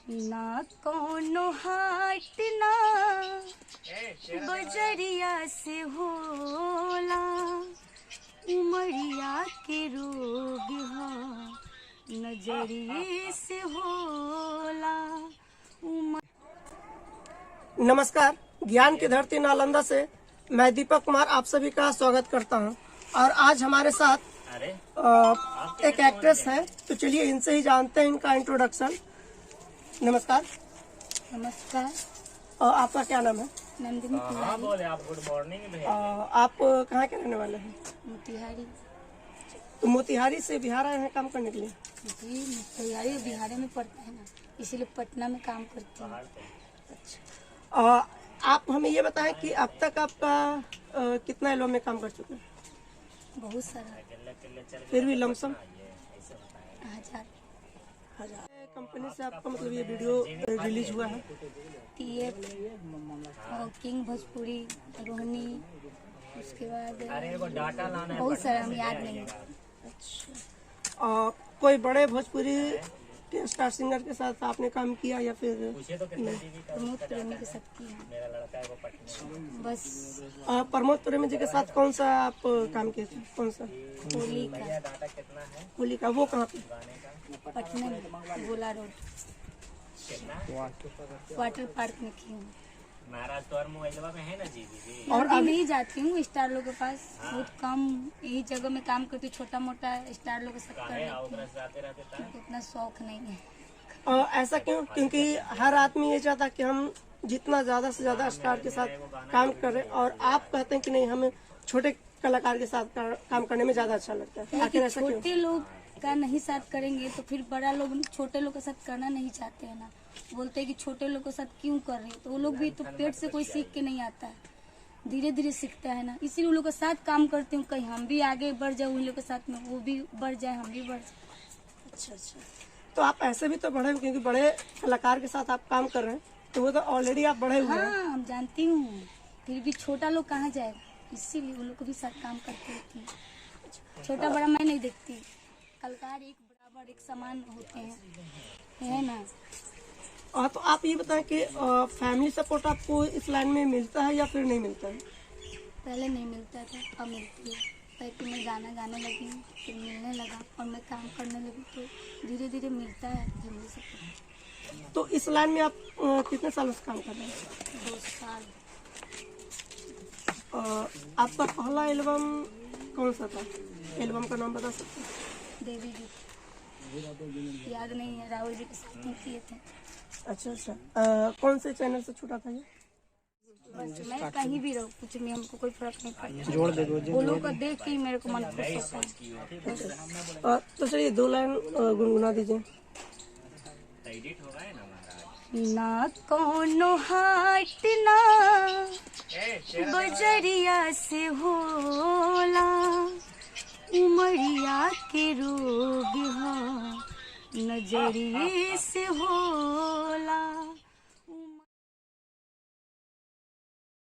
ना कोनो हाट ना बजरिया से होला, उमरिया के रोग नजरिए से होला। नमस्कार, ज्ञान की धरती नालंदा से मैं दीपक कुमार आप सभी का स्वागत करता हूं। और आज हमारे साथ एक एक्ट्रेस है, तो चलिए इनसे ही जानते हैं इनका इंट्रोडक्शन। नमस्कार। नमस्कार। आपका क्या नाम है? नंदिनी तिवारी। आप गुड मॉर्निंग। आप कहाँ के रहने वाले हैं? मोतिहारी। तो मोतिहारी से बिहार आए हैं काम करने के लिए? जी, मोतिहारी बिहार में पड़ता है ना, इसीलिए पटना में काम करती हूँ। अच्छा, आप हमें ये बताएं कि अब तक आपका कितना एल्बम में काम कर चुके हैं? बहुत सारा। फिर भी लमसम 1000। कंपनी से आपका मतलब ये वीडियो रिलीज हुआ है? TF, किंग भोजपुरी, रोहिणी, उसके बाद बहुत सारा, हम याद नहीं है। अच्छा, कोई बड़े भोजपुरी के स्टार सिंगर के साथ आपने काम किया या फिर? प्रमोद प्रेमी के साथ किया बस। प्रमोद प्रेमी जी के साथ कौन सा आप काम किए थे? कौन सा? होली का। वो कहाँ पे? पटना में, गोला रोड वाटर पार्क में की हूँ। और अभी नहीं जाती हूँ स्टार लोगों के पास, बहुत कम यही जगह में काम करती हूँ, छोटा मोटा स्टार लोगों के साथ कर लेती हूँ, उतना शौक नहीं है। ऐसा क्यों? क्योंकि हर आदमी ये चाहता है कि हम जितना ज्यादा से ज्यादा स्टार के साथ काम करें, और आप कहते हैं कि नहीं, हमें छोटे कलाकार के साथ काम करने में ज्यादा अच्छा लगता है। आखिर ऐसा क्यों? छोटे लोग का नहीं साथ करेंगे तो फिर बड़ा लोग छोटे लोग के साथ करना नहीं चाहते हैं ना, बोलते हैं कि छोटे लोग के साथ क्यों कर रहे हैं, तो वो लोग भी तो पेट से कोई सीख के नहीं आता है, धीरे धीरे सीखता है ना, इसीलिए उन लोग के साथ काम करती हूँ, कहीं हम भी आगे बढ़ जाए उन लोग के साथ में, वो भी बढ़ जाए हम भी बढ़ जाए। अच्छा, तो आप ऐसे भी तो बढ़े हुए, क्योंकि बड़े कलाकार के साथ आप काम कर रहे हैं, तो वो तो ऑलरेडी आप बढ़े हुए हैं। हाँ, हम जानती हूँ, फिर भी छोटा लोग कहाँ जाएगा, इसीलिए उन लोग को भी साथ काम करती रहती हूँ। छोटा बड़ा मैं नहीं देखती, कलाकार एक बराबर एक समान होते हैं, है ना। तो आप ये बताएं कि फैमिली सपोर्ट आपको इस लाइन में मिलता है या फिर नहीं मिलता है? पहले नहीं मिलता था, अब मिलती है। पहले मैं गाना गाने लगी, फिर मिलने लगा, और मैं काम करने लगी, तो धीरे धीरे मिलता है फैमिली सपोर्ट। तो इस लाइन में आप कितने सालों से काम कर रहे हैं? 2 साल। आपका पहला एल्बम कौन सा था? एल्बम का नाम बता सकते हैं? देवी जी, याद नहीं है, राहुल जी के साथ में किए थे। अच्छा, कौन से चैनल से छूटा था ये? बस मैं कहीं भी रहूँ, कुछ भी, हमको कोई फर्क नहीं पड़ता, वो लोग को देख के ही मेरे को मन खुश होता है। तो चलिए 2 लाइन गुनगुना दीजिए। ना कोनो हाट ना बजरिया से होला, उमरिया के रोग नजरिए से होला।